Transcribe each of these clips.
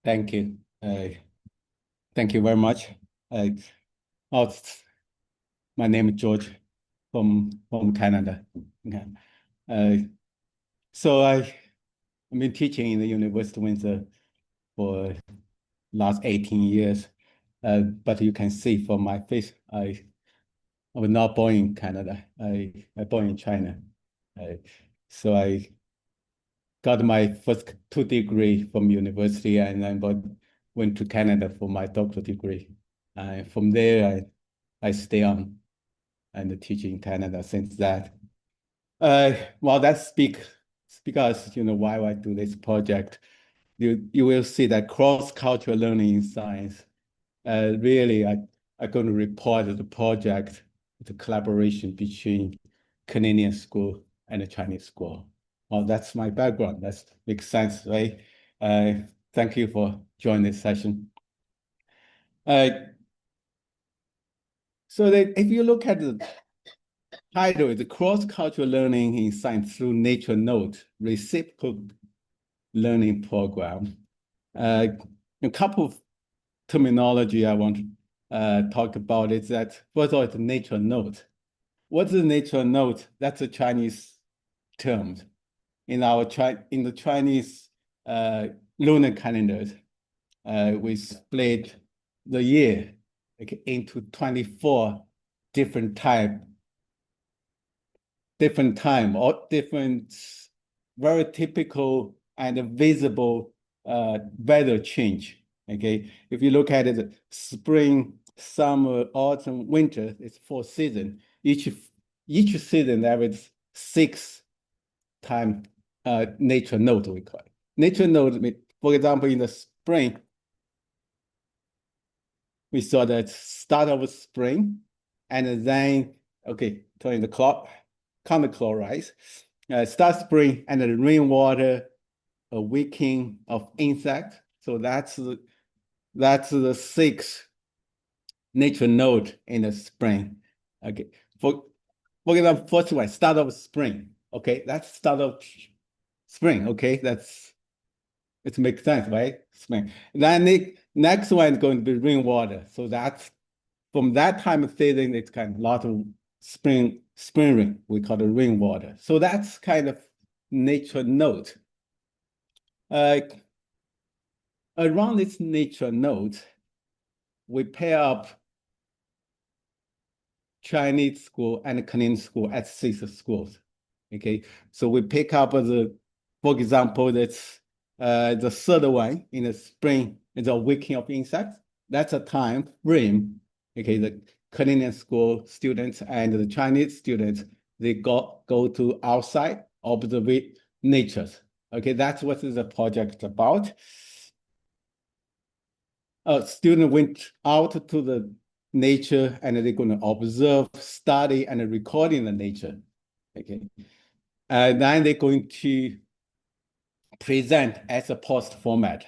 Thank you. Thank you very much. Uh, oh, my name is George from Canada. Okay. Uh, so I've been teaching in the University of Windsor for last 18 years. But you can see from my face, I was not born in Canada. I born in China. Uh, so I got my first two degree from university and then went to Canada for my doctoral degree. From there, I stay on and teach in Canada since that. Well, that's because why I do this project. You will see that cross-cultural learning in science. Really, I'm going to report the project, the collaboration between Canadian school and the Chinese school. Well, that's my background. That makes sense, right? Uh, Thank you for joining this session. Uh, so that if you look at the title, the cross-cultural learning in science through nature note, reciprocal learning program. A couple of terminology I want to talk about is that first of all, it's nature note. What's the nature note? That's a Chinese term. In the Chinese lunar calendars, we split the year into 24 different or different very typical and visible weather change. Okay, if you look at it, spring, summer, autumn, winter, it's 4 seasons. Each season there is 6 time nature node, we call it. Nature node, for example, in the spring, we saw the start of spring, and then, okay, turning the clock, counterclockwise, start spring, and the rainwater, a waking of insect. So that's the 6th nature node in the spring. Okay, for example, first one, start of spring. Okay, that's start of spring. Okay, it makes sense, right? Spring. Then the next one is going to be rainwater. So that's from that time of season, it's kind of a lot of spring rain. We call it rainwater. So that's kind of nature node. Around this nature node, we pair up Chinese school and Canadian school at 6 schools. Okay, so we pick up for example, that's the third one in the spring is a waking of insects. That's a time frame. Okay, the Canadian school students and the Chinese students, they go to outside, observe nature. Okay, that's what the project about. A student went out to the nature and they're going to observe, study, and recording the nature. Okay, and then they're going to present as a post format.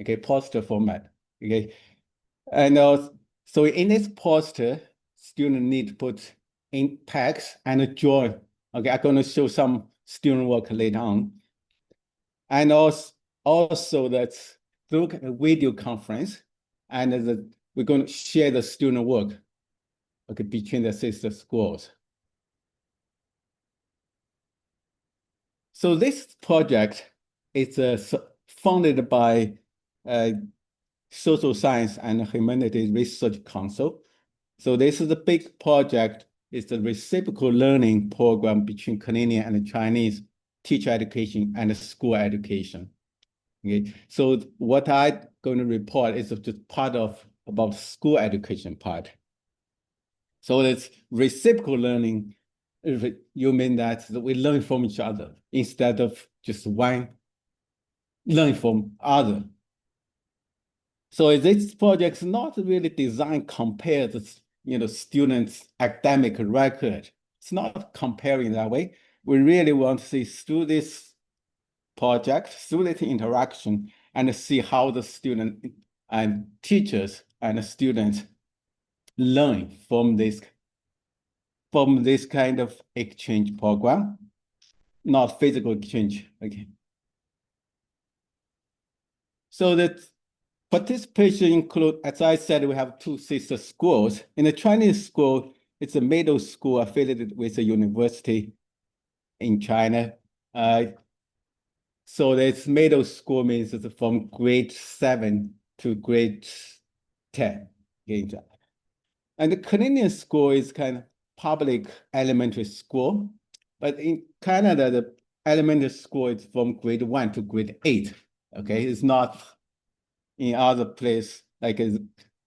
Okay, poster format. Okay, and so in this poster, student need to put in text and draw. Okay, I'm going to show some student work later on, and also that's through a video conference, and we're going to share the student work. Okay, between the sister schools. So this project is funded by Social Science and Humanities Research Council. So this is a big project. It's the reciprocal learning program between Canadian and Chinese teacher education and school education. Okay, so what I'm going to report is just part of about school education part. So it's reciprocal learning. You mean that we learn from each other instead of just one learn from other. So this project is not really designed compare the students' academic record. It's not comparing that way. We really want to see through this project, through this interaction, and see how the student and teachers and the students learn from this kind of exchange program, not physical exchange. Okay. So that Participation include, as I said, we have two sister schools. In the Chinese school, it's a middle school affiliated with a university in China. So this middle school means it's from grade 7 to grade 10 in China. And the Canadian school is kind of public elementary school. But in Canada, the elementary school is from grade 1 to grade 8. Okay, it's not in other place, like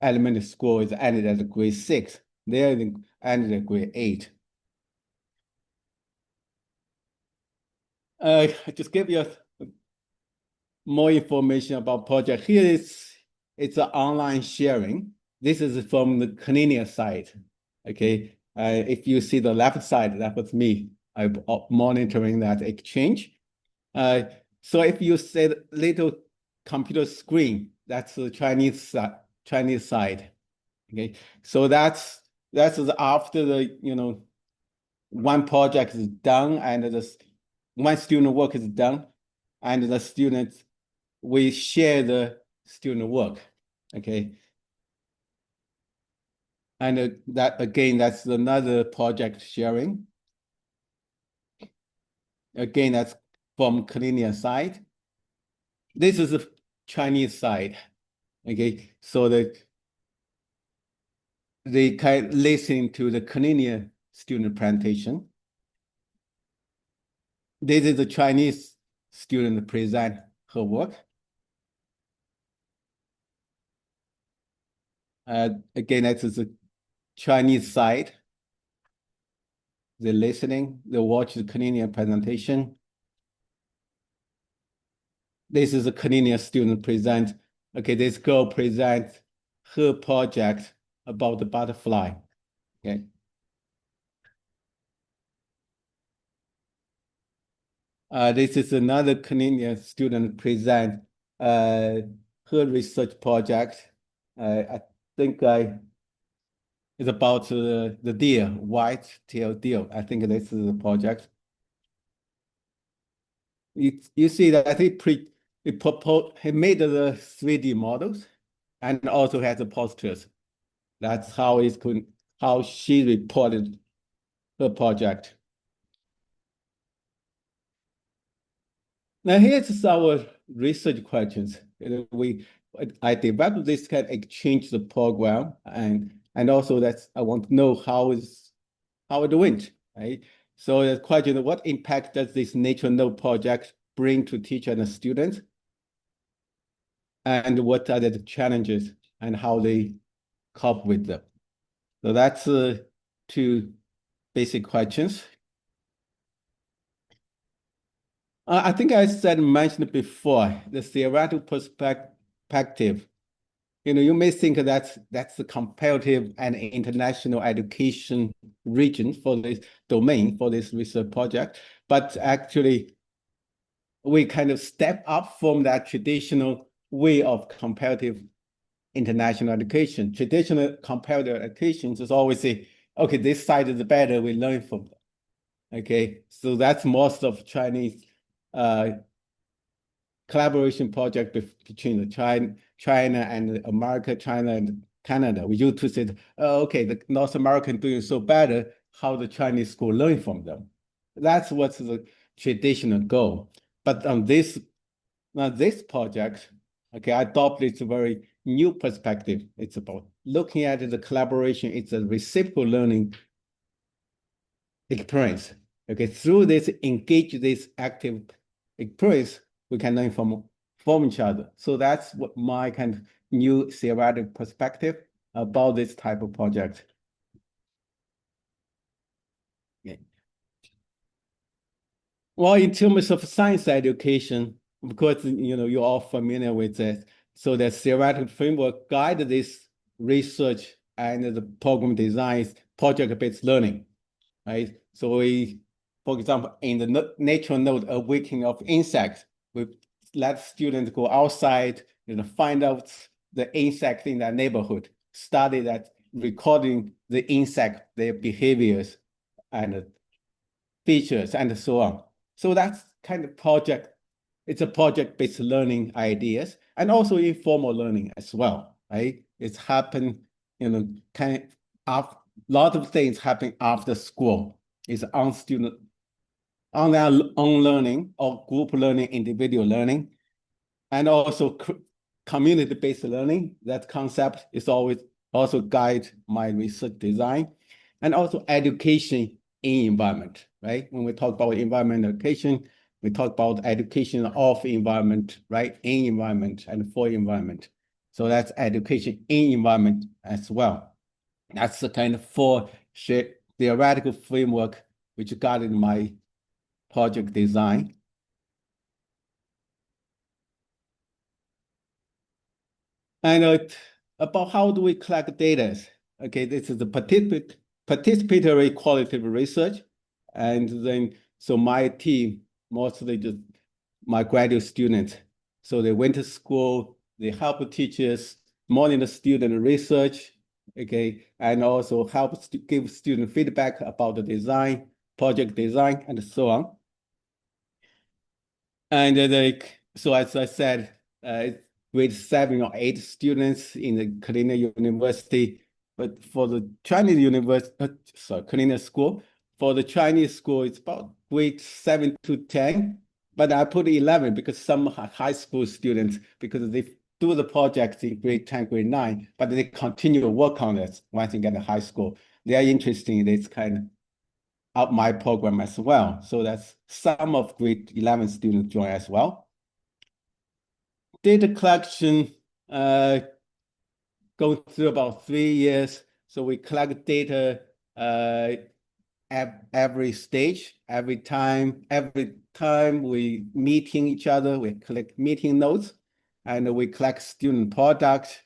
elementary school is ended at grade 6. There ended at grade 8. Just give you more information about project. Here it's an online sharing. This is from the Canadian side. Okay, if you see the left side, that was me. I'm monitoring that exchange. So if you say the little computer screen, that's the Chinese side. Okay, so that's after the one project is done and the one student work is done, and the students we share the student work. Okay, and that again, that's another project sharing. Again, that's from Canadian side. This is the Chinese side. Okay, so they can listen to the Canadian student presentation. This is the Chinese student present her work. Again, that is the Chinese side. They're listening, they watch the Canadian presentation. This is a Canadian student present. Okay, this girl presents her project about the butterfly. Okay. This is another Canadian student present her research project. I think it's about the deer, white-tailed deer. I think this is the project. You see that he made the 3D models and also has the posters. That's how she reported her project. Now here's our research questions. I developed this kind of exchange the program and also I want to know how it went, right? So the question, what impact does this nature node project bring to teacher and students? And what are the challenges and how they cope with them? So that's two basic questions. I think I mentioned before, the theoretical perspective. You may think that's the comparative and international education region for this domain, for this research project. But actually, we kind of step up from that traditional way of comparative international education. Traditional comparative education is always say, okay, this side is better, we learn from them. Okay, so that's most of Chinese collaboration project between China and America, China and Canada. We used to say, oh, okay, the North American doing so better, how the Chinese school learn from them. That's what's the traditional goal. But on this project, okay, I adopted a very new perspective. It's about looking at the collaboration. It's a reciprocal learning experience. Okay, through this active experience, we can learn from each other. So that's what my kind of new theoretical perspective about this type of project. Okay. Well, in terms of science education, because you're all familiar with it, so the theoretical framework guide this research and the program designs project-based learning, right? So for example, in the nature node, awakening of insects, we let students go outside, find out the insect in their neighborhood, study that, recording the insect, their behaviors and features and so on. So that's kind of project it's a project-based learning ideas and also informal learning as well, right? It's happened, kind of a lot of things happen after school. It's on student on their own learning or group learning, individual learning, and also community-based learning. That concept is always also guide my research design, and also education in environment, right? When we talk about environmental education, we talk about education of environment, right? In environment and for environment. So that's education in environment as well. That's the kind of four theoretical framework which guided my project design. And about how do we collect data? Okay, this is the participatory qualitative research. And then, so my team, mostly just my graduate students. So they went to school, they help teachers monitor student research, okay, and also help give student feedback about the design, project design, and so on. And so as I said, grade 7 or 8 students in the Colonial University, but for the Chinese university, Colonial school, for the Chinese school, it's about grade 7 to 10, but I put 11 because some high school students, because they do the projects in grade 10, grade 9, but they continue to work on this once they get to high school. They are interested in this kind of my program as well. So that's some of grade 11 students join as well. Data collection goes through about 3 years. So we collect data at every stage, every time we meeting each other, we collect meeting notes, and we collect student product,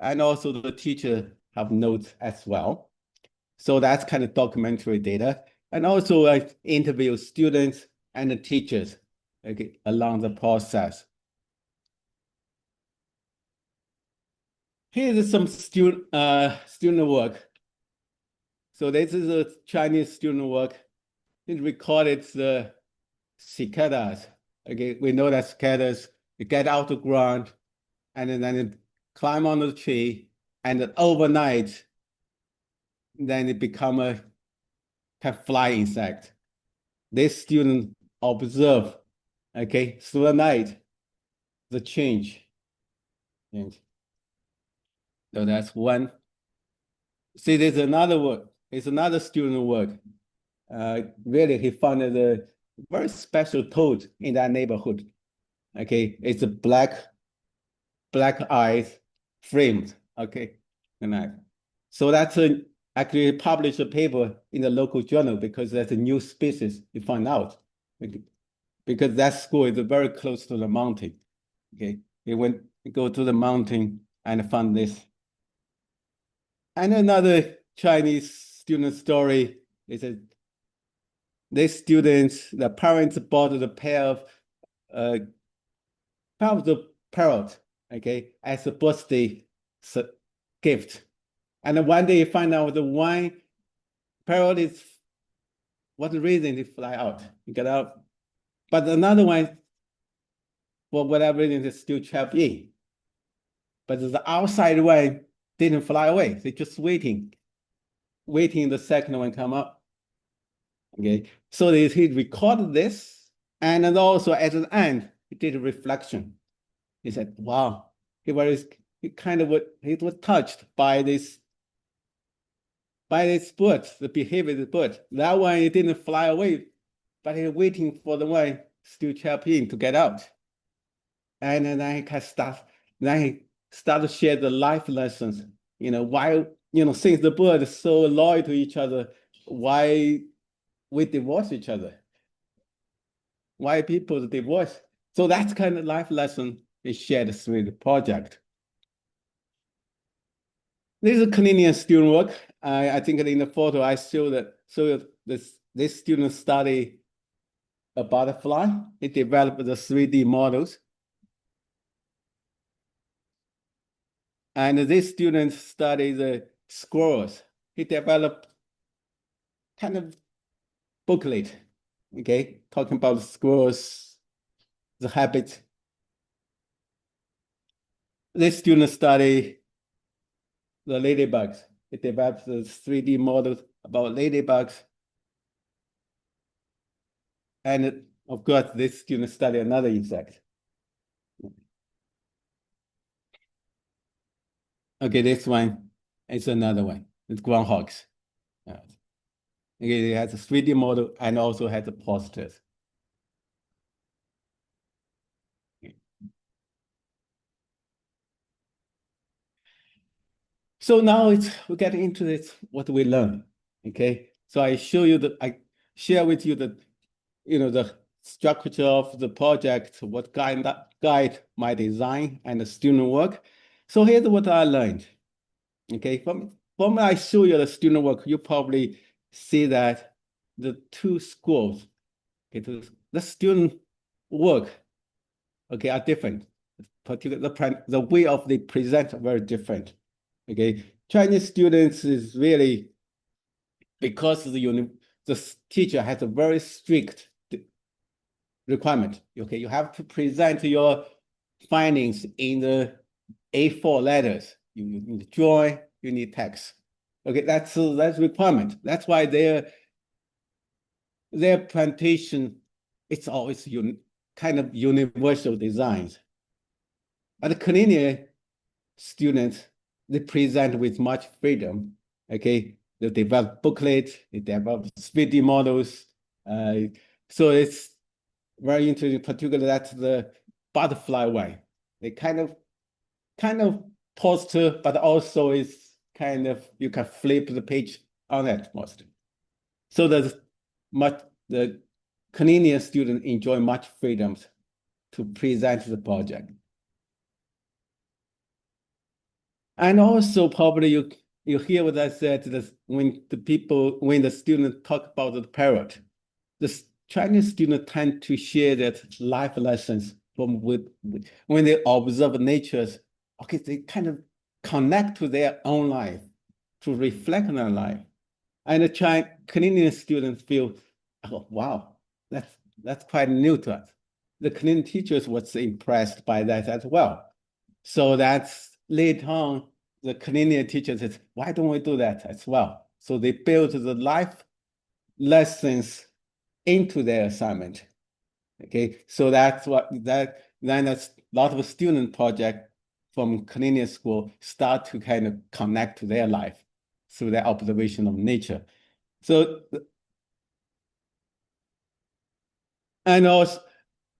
and also the teacher have notes as well. So that's kind of documentary data. And also I interview students and the teachers, okay, along the process. Here is some student work. So this is a Chinese student work. It recorded the cicadas. Okay, we know that cicadas, they get out the ground and then it climb on the tree, and then overnight, then it become a kind of fly insect. This student observe, okay, through the night, the change. So that's one. See, there's another work. It's another student work. Really, he found a very special toad in that neighborhood. Okay, it's a black eyes framed. Okay, and so that's actually published a paper in the local journal because that's a new species you find out. Because that school is very close to the mountain. Okay, go to the mountain and found this. And another Chinese student story is that these students, the parents bought a pair of the parrot, okay, as a birthday gift. And one day you find out the one parrot is, what the reason they fly out, you get out. But another one, for whatever reason, is still trapped in. But the outside one didn't fly away. They're just waiting the second one come up. Okay, so he recorded this, and then also at the end, he did a reflection. He said, wow, he was touched by this bird, the behavior of the bird. That one, it didn't fly away, but he waiting for the one still trapped in to get out. And then he can start, to share the life lessons. Why, since the bird is so loyal to each other, why we divorce each other? Why people divorce? So that kind of life lesson is shared through the project. This is Canadian student work. I think in the photo I showed that. So this student study a butterfly. It developed the 3D models. And this student studied the squirrels. He developed kind of booklet, okay, talking about squirrels the habit. This student study the ladybugs. It developed the 3D models about ladybugs. And of course, this student study another insect. Okay, this one is another one. It's groundhogs. Okay, it has a 3D model and also has the posters. So now we get into this, what we learn. Okay, so I share with you the structure of the project, what guide my design and the student work. So here's what I learned. Okay, from I show you the student work, you probably see that the two schools, okay, the student work, okay, are different. Particularly the way of they present are very different. Okay, Chinese students is really because the teacher has a very strict requirement. Okay, you have to present your findings in the A4 letters. You need drawing, you need text. Okay, that's requirement. That's why their plantation, it's always kind of universal designs. And the Canadian students, they present with much freedom. Okay, they develop booklets, they develop 3D models. So it's very interesting, particularly that's the butterfly one. They kind of poster, but also is kind of you can flip the page on it most. So the Canadian students enjoy much freedoms to present the project. And also probably you hear what I said when the students talk about the parrot, the Chinese students tend to share that life lessons from when they observe natures. Okay, they kind of connect to their own life, to reflect on their life. And the Canadian students feel, oh, wow, that's quite new to us. The Canadian teachers was impressed by that as well. So that's later on, the Canadian teachers said, why don't we do that as well? So they built the life lessons into their assignment. Okay, so then a lot of student project from Canadian school start to kind of connect to their life through their observation of nature. So and also,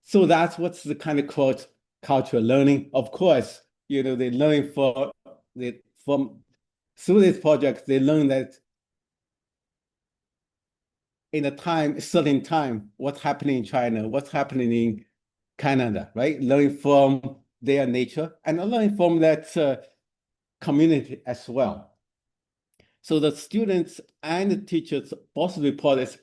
so that's what's the kind of quote cultural learning. Of course, they learn from through this project, they learn that in a certain time, what's happening in China, what's happening in Canada, right? Learning from their nature and learning from that community as well. So the students and the teachers both report as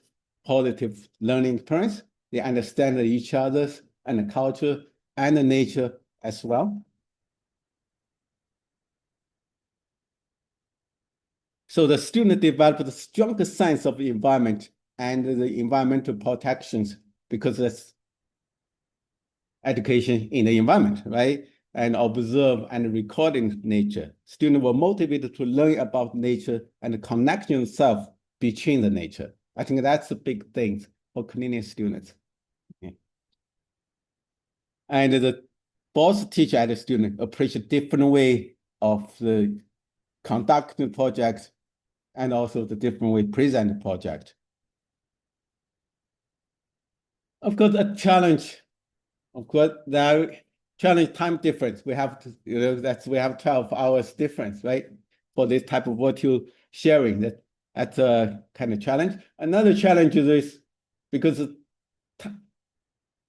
positive learning experience. They understand each other's and the culture and the nature as well. So the student developed a stronger sense of the environment and the environmental protections because that's education in the environment, right? And observe and recording nature. Students were motivated to learn about nature and the connection itself between the nature. I think that's the big thing for Canadian students. Yeah. And both teacher and the student appreciate different way of the conducting projects and also the different way present the project. Of course, a challenge. Of course, the challenge time difference. We have to, we have 12 hours difference, right? For this type of virtual sharing. That's a kind of challenge. Another challenge is because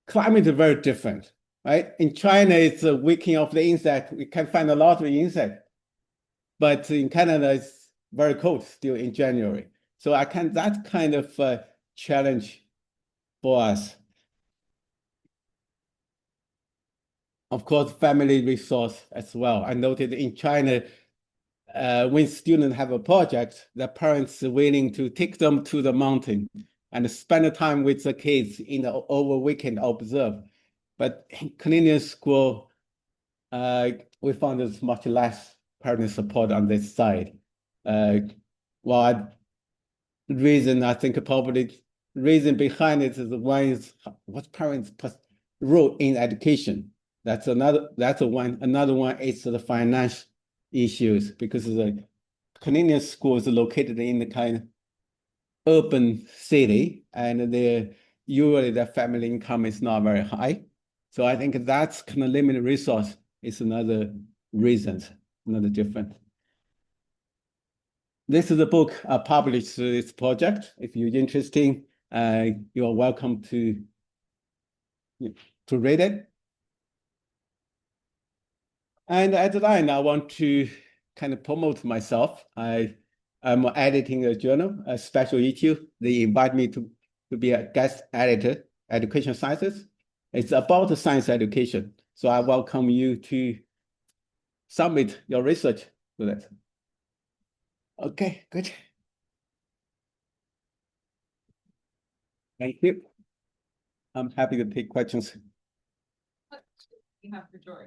climate is very different, right? In China, it's a weakening of the insect. We can find a lot of insect, but in Canada, it's very cold still in January. So that kind of challenge for us. Of course, family resource as well. I noted in China, when students have a project, the parents are willing to take them to the mountain and spend time with the kids in the over weekend observe. But in Canadian school, we found there's much less parent support on this side. Well, reason I think probably reason behind it is one is what parents' role in education. That's another one. Another one is the finance issues because the Canadian schools are located in the kind of urban city, and usually their family income is not very high. So I think that's kind of limited resource is another reason, another difference. This is a book I published through this project. If you're interested, you are welcome to read it. And at the end, I want to kind of promote myself. I'm editing a journal, a special issue. They invite me to be a guest editor, Education Sciences. It's about science education. So I welcome you to submit your research to that. Okay, good. Thank you. I'm happy to take questions. What you have for George?